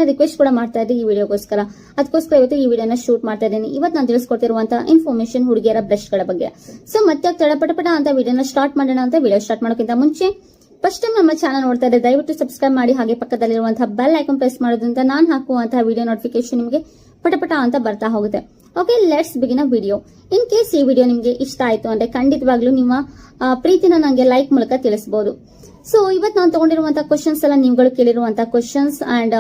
Request ಕೂಡ ಮಾಡ್ತಾ ಇದ್ದೀನಿ ಈ ವಿಡಿಯೋಗೋಸ್ಕರ. ಅದಕ್ಕೋಸ್ಕರ ಇವತ್ತು ಈ ವಿಡಿಯೋನ ಶೂಟ್ ಮಾಡ್ತಾ ಇದ್ದೀನಿ. ಇವತ್ತು ನಾನು ತಿಳಿಸ್ಕೊಡ್ತಿರುವಂತಹ ಇನ್ಫಾರ್ಮೇಶನ್ ಹುಡುಗಿಯರ ಬ್ರಷ್ ಗಳ ಬಗ್ಗೆ. ಸೊ ಮತ್ತೆ ತಡಪಟಪಟ ಅಂತ ವಿಡಿಯೋನ ಸ್ಟಾರ್ಟ್ ಮಾಡೋಣ. ಅಂತ ವಿಡಿಯೋ ಸ್ಟಾರ್ಟ್ ಮಾಡೋಕ್ಕಿಂತ ಮುಂಚೆ ಫಸ್ಟ್ ಟೈಮ್ ನಮ್ಮ ಚಾನಲ್ ನೋಡ್ತಾ ಇದ್ದರೆ ದಯವಿಟ್ಟು ಸಬ್ಸ್ಕ್ರೈಬ್ ಮಾಡಿ, ಹಾಗೆ ಪಕ್ಕದಲ್ಲಿರುವಂತಹ ಬೆಲ್ ಐಕಾನ್ ಪ್ರೆಸ್ ಮಾಡೋದ್ರಿಂದ ನಾನು ಹಾಕುವಂತಹ ವಿಡಿಯೋ ನೋಟಿಫಿಕೇಶನ್ ನಿಮಗೆ ಪಟಪಟ ಅಂತ ಬರ್ತಾ ಹೋಗುತ್ತೆ. Okay, let's begin a video. In case ಈ ವಿಡಿಯೋ ನಿಮಗೆ ಇಷ್ಟ ಆಯ್ತು ಅಂದ್ರೆ ಖಂಡಿತವಾಗ್ಲೂ ನಿಮ್ಮ ಪ್ರೀತಿನ ನನಗೆ ಲೈಕ್ ಮೂಲಕ ತಿಳಿಸಬಹುದು. ಸೊ ಇವತ್ತು ನಾನು ತಗೊಂಡಿರುವಂತಹ ಕ್ವಶನ್ಸ್ ಎಲ್ಲ ನೀವುಗಳು ಕೇಳಿರುವಂತಹ ಕ್ವಶನ್ಸ್ ಅಂಡ್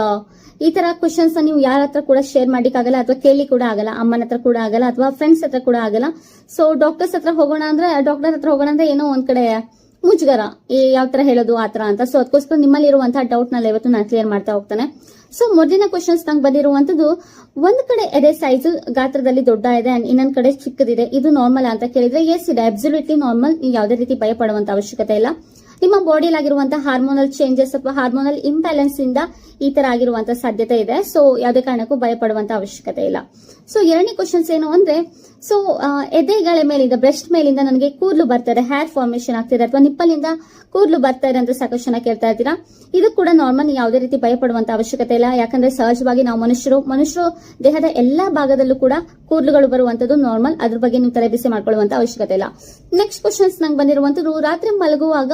ಈ ತರ ಕ್ವಶನ್ಸ್ ನೀವು ಯಾರ ಹತ್ರ ಕೂಡ ಶೇರ್ ಮಾಡಿಕ್ಕಾಗಲ್ಲ, ಅಥವಾ ಕೇಳಿ ಕೂಡ ಆಗಲ್ಲ, ಅಮ್ಮನ ಹತ್ರ ಕೂಡ ಆಗಲ್ಲ, ಅಥವಾ ಫ್ರೆಂಡ್ಸ್ ಹತ್ರ ಕೂಡ ಆಗಲ್ಲ. ಸೊ ಡಾಕ್ಟರ್ ಹತ್ರ ಹೋಗೋಣ ಅಂದ್ರೆ ಏನೋ ಒಂದ್ ಕಡೆ ಮುಜುಗರ, ಯಾವ ತರ ಹೇಳೋದು ಆತರ ಅಂತ. ಸೊ ಅದಕ್ಕೋಸ್ಕರ ನಿಮ್ಮಲ್ಲಿ ಇರುವಂತಹ ಡೌಟ್ ನ ಇವತ್ತು ನಾನು ಕ್ಲಿಯರ್ ಮಾಡ್ತಾ ಹೋಗ್ತಾನೆ. ಸೊ ಮೊದಲಿನ ಕ್ವಶನ್ಸ್ ನಂಗೆ ಬಂದಿರುವಂತದ್ದು, ಒಂದ್ ಕಡೆ ಎದೆ ಸೈಜ್ ಗಾತ್ರದಲ್ಲಿ ದೊಡ್ಡ ಇದೆ ಅಂಡ್ ಇನ್ನೊಂದ್ ಕಡೆ ಚಿಕ್ಕದಿದೆ, ಇದು ನಾರ್ಮಲ್ ಅಂತ ಕೇಳಿದ್ರೆ ಎಸ್ ಇದೆ, ಅಬ್ಸಲ್ಯೂಟ್ಲಿ ನಾರ್ಮಲ್. ನೀವು ಯಾವುದೇ ರೀತಿ ಭಯ ಪಡುವಂತ ಅವಶ್ಯಕತೆ ಇಲ್ಲ. ನಿಮ್ಮ ಬಾಡಿಯಲ್ಲಿ ಆಗಿರುವಂತಹ ಹಾರ್ಮೋನಲ್ ಚೇಂಜಸ್ ಅಥವಾ ಹಾರ್ಮೋನಲ್ ಇಂಬ್ಯಾಲೆನ್ಸ್ ಇಂದ ಈ ತರ ಆಗಿರುವಂತಹ ಸಾಧ್ಯತೆ ಇದೆ. ಸೊ ಯಾವುದೇ ಕಾರಣಕ್ಕೂ ಭಯ ಪಡುವಂತ ಅವಶ್ಯಕತೆ ಇಲ್ಲ. ಸೊ ಎರಡನೇ ಕ್ವಶನ್ಸ್ ಏನು ಅಂದ್ರೆ, ಸೊ ಎದೆಗಳ ಮೇಲಿಂದ, ಬ್ರೆಸ್ಟ್ ಮೇಲಿಂದ ನನಗೆ ಕೂದಲು ಬರ್ತಾ ಇದೆ, ಹೇರ್ ಫಾರ್ಮೇಶನ್ ಆಗ್ತಿದೆ, ಅಥವಾ ನಿಪ್ಪಲಿಂದ ಕೂದಲು ಬರ್ತಾ ಇದೆ ಅಂತ ಸಾಕಷ್ಟು ಜನ ಕೇಳ್ತಾ ಇದ್ದೀರಾ. ಇದು ಕೂಡ ನಾರ್ಮಲ್, ಯಾವುದೇ ರೀತಿ ಭಯ ಪಡುವಂತ ಅವಶ್ಯಕತೆ ಇಲ್ಲ. ಯಾಕಂದ್ರೆ ಸಹಜವಾಗಿ ನಾವು ಮನುಷ್ಯರು ದೇಹದ ಎಲ್ಲಾ ಭಾಗದಲ್ಲೂ ಕೂಡ ಕೂದಲುಗಳು ಬರುವಂತದ್ದು ನಾರ್ಮಲ್. ಅದ್ರ ಬಗ್ಗೆ ನೀವು ತಲೆಬಿಸಿ ಮಾಡ್ಕೊಳ್ಳುವಂತ ಅವಶ್ಯಕತೆ ಇಲ್ಲ. ನೆಕ್ಸ್ಟ್ ಕ್ವಶನ್ಸ್ ನಂಗೆ ಬಂದಿರುವಂತದ್ದು, ರಾತ್ರಿ ಮಲಗುವಾಗ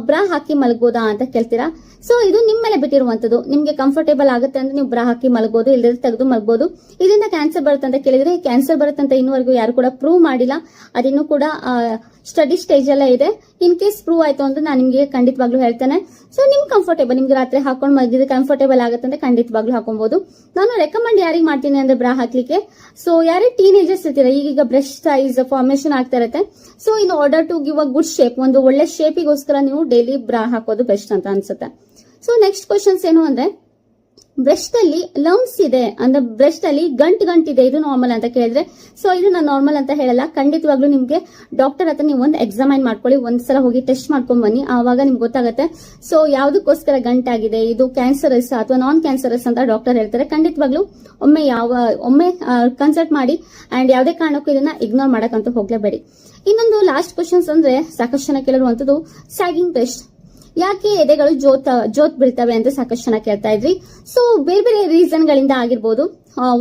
ಬ್ರಾ ಹಾಕಿ ಮಲಗಬಹುದಾ ಅಂತ ಕೇಳ್ತೀರಾ. ಸೊ ಇದು ನಿಮ್ಮ ಮೇಲೆ ಬಿಟ್ಟಿರುವಂತದ್ದು. ನಿಮ್ಗೆ ಕಂಫರ್ಟೇಬಲ್ ಆಗುತ್ತೆ ಅಂದ್ರೆ ನೀವು ಬ್ರಾ ಹಾಕಿ ಮಲಗಬಹುದು, ಇಲ್ಲದ್ರೆ ತೆಗೆದು ಮಲಗಬಹುದು. ಇದರಿಂದ ಕ್ಯಾನ್ಸರ್ ಬರುತ್ತೆ ಅಂತ ಕೇಳಿದ್ರೆ, ಕ್ಯಾನ್ಸರ್ ಬರುತ್ತೆ ಅಂತ ಇನ್ನೂವರೆಗೂ ಯಾರು ಕೂಡ ಪ್ರೂವ್ ಮಾಡಿಲ್ಲ. ಅದಿನ್ನೂ ಕೂಡ ಸ್ಟಡಿ ಸ್ಟೇಜ್ ಅಲ್ಲೇ ಇದೆ. ಇನ್ ಕೇಸ್ ಪ್ರೂವ್ ಆಯ್ತು ಅಂದ್ರೆ ನಾನು ನಿಮ್ಗೆ ಖಂಡಿತವಾಗ್ಲೂ ಹೇಳ್ತೇನೆ. ಸೊ ನಿಮ್ ಕಂಫರ್ಟೇಬಲ್, ನಿಮ್ಗೆ ರಾತ್ರಿ ಹಾಕೊಂಡು ಮಲಗಿದ್ರೆ ಕಂಫರ್ಟೇಬಲ್ ಆಗುತ್ತೆ ಅಂದ್ರೆ ಖಂಡಿತವಾಗ್ಲೂ ಹಾಕೊಬಹುದು. ನಾನು ರೆಕಮೆಂಡ್ ಯಾರಿಗೆ ಮಾಡ್ತೀನಿ ಅಂದ್ರೆ ಬ್ರಾ ಹಾಕ್ಲಿಕ್ಕೆ, ಸೊ ಯಾರೇ ಟೀನೇಜರ್ಸ್ ಇರ್ತೀರಾ, ಈಗ ಬ್ರೆಸ್ಟ್ ಸೈಜ್ ಫಾರ್ಮೇಶನ್ ಆಗ್ತಾ ಇರುತ್ತೆ. So in order to give a good shape, ಒಂದು ಒಳ್ಳೆ ಶೇಪಿಗೋಸ್ಕರ ನೀವು ಡೈಲಿ ಬ್ರಾ ಹಾಕೋದು ಬೆಸ್ಟ್ ಅಂತ ಅನ್ಸುತ್ತೆ. ಸೊ ನೆಕ್ಸ್ಟ್ ಕ್ವಶನ್ಸ್ ಏನು ಅಂದ್ರೆ, ಬ್ರೆಸ್ಟ್ ಅಲ್ಲಿ ಲಂಪ್ಸ್ ಇದೆ ಅಂದ್ರೆ ಬ್ರೆಸ್ಟ್ ಅಲ್ಲಿ ಗಂಟಿದೆ, ಇದು ನಾರ್ಮಲ್ ಅಂತ ಕೇಳಿದ್ರೆ, ಸೊ ಇದು ನಾನು ನಾರ್ಮಲ್ ಅಂತ ಹೇಳಲ್ಲ. ಖಂಡಿತವಾಗ್ಲೂ ನಿಮ್ಗೆ ಡಾಕ್ಟರ್ ಹತ್ರ ನೀವು ಒಂದು ಎಕ್ಸಾಮೈನ್ ಮಾಡ್ಕೊಳ್ಳಿ, ಒಂದ್ಸಲ ಹೋಗಿ ಟೆಸ್ಟ್ ಮಾಡ್ಕೊಂಡ್ ಬನ್ನಿ, ಆವಾಗ ನಿಮ್ಗೆ ಗೊತ್ತಾಗುತ್ತೆ. ಸೊ ಯಾವ್ದಕ್ಕೋಸ್ಕರ ಗಂಟಾಗಿದೆ, ಇದು ಕ್ಯಾನ್ಸರಸ್ ಅಥವಾ ನಾನ್ ಕ್ಯಾನ್ಸರಸ್ ಅಂತ ಡಾಕ್ಟರ್ ಹೇಳ್ತಾರೆ. ಖಂಡಿತವಾಗ್ಲೂ ಒಮ್ಮೆ ಕನ್ಸಲ್ಟ್ ಮಾಡಿ ಅಂಡ್ ಯಾವುದೇ ಕಾರಣಕ್ಕೂ ಇದನ್ನ ಇಗ್ನೋರ್ ಮಾಡಕ್ಕಂತೂ ಹೋಗ್ಲೇಬೇಡಿ. ಇನ್ನೊಂದು ಲಾಸ್ಟ್ ಕ್ವಶನ್ಸ್ ಅಂದ್ರೆ, ಸಾಕಷ್ಟು ಜನ ಕೇಳಿರುವಂತದ್ದು ಸ್ಯಾಗಿಂಗ್ ಬ್ರೆಸ್ಟ್, ಯಾಕೆ ಎದೆಗಳು ಜೋತ್ ಬೀಳ್ತವೆ ಅಂತ ಸಾಕಷ್ಟು ಜನ ಕೇಳ್ತಾ ಇದ್ರಿ. ಸೊ ಬೇರೆ ಬೇರೆ ರೀಸನ್ ಗಳಿಂದ ಆಗಿರ್ಬೋದು,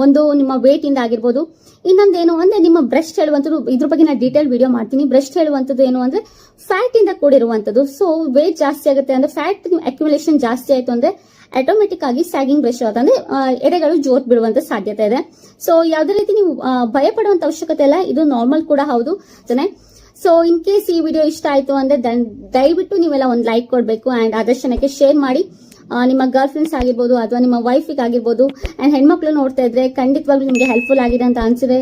ಒಂದು ನಿಮ್ಮ ವೇಟ್ ಇಂದ ಆಗಿರ್ಬೋದು, ಇನ್ನೊಂದೇನು ಅಂದ್ರೆ ನಿಮ್ಮ ಬ್ರೆಸ್ಟ್ ಹೇಳುವಂತದ್ದು, ಇದ್ರ ಬಗ್ಗೆ ನಾನು ಡೀಟೇಲ್ ವಿಡಿಯೋ ಮಾಡ್ತೀನಿ. ಬ್ರೆಸ್ಟ್ ಹೇಳುವಂತದ್ದು ಏನು ಅಂದ್ರೆ ಫ್ಯಾಟ್ ಇಂದ ಕೂಡಿರುವಂತದ್ದು. ಸೊ ವೇಟ್ ಜಾಸ್ತಿ ಆಗುತ್ತೆ ಅಂದ್ರೆ, ಫ್ಯಾಟ್ ಅಕ್ಯುಮುಲೇಷನ್ ಜಾಸ್ತಿ ಆಯ್ತು ಅಂದ್ರೆ ಆಟೋಮೆಟಿಕ್ ಆಗಿ ಸ್ಯಾಗಿಂಗ್ ಬ್ರೆಸ್ಟ್ ಅಂದ್ರೆ ಎದೆಗಳು ಜೋತ್ ಬೀಳುವಂತ ಸಾಧ್ಯತೆ ಇದೆ. ಸೊ ಯಾವುದೇ ರೀತಿ ನೀವು ಭಯ ಪಡುವಂತ ಅವಶ್ಯಕತೆ ಇಲ್ಲ, ಇದು ನಾರ್ಮಲ್ ಕೂಡ ಹೌದು. ಸೊ ಇನ್ ಕೇಸ್ ಈ ವಿಡಿಯೋ ಇಷ್ಟ ಆಯ್ತು ಅಂದ್ರೆ ದಯವಿಟ್ಟು ನೀವೆಲ್ಲ ಒಂದು ಲೈಕ್ ಕೊಡಬೇಕು ಅಂಡ್ ಆದಷ್ಟು ಜನಕ್ಕೆ ಶೇರ್ ಮಾಡಿ. ನಿಮ್ಮ ಗರ್ಲ್ ಫ್ರೆಂಡ್ಸ್ ಆಗಿರ್ಬೋದು ಅಥವಾ ನಿಮ್ಮ ವೈಫಿಗೆ ಆಗಿರ್ಬೋದು ಅಂಡ್ ಹೆಣ್ಮಕ್ಳು ನೋಡ್ತಾ ಇದ್ರೆ ಖಂಡಿತವಾಗ್ಲೂ ನಿಮಗೆ ಹೆಲ್ಪ್ಫುಲ್ ಆಗಿದೆ ಅಂತ ಅನ್ಸಿದೆ.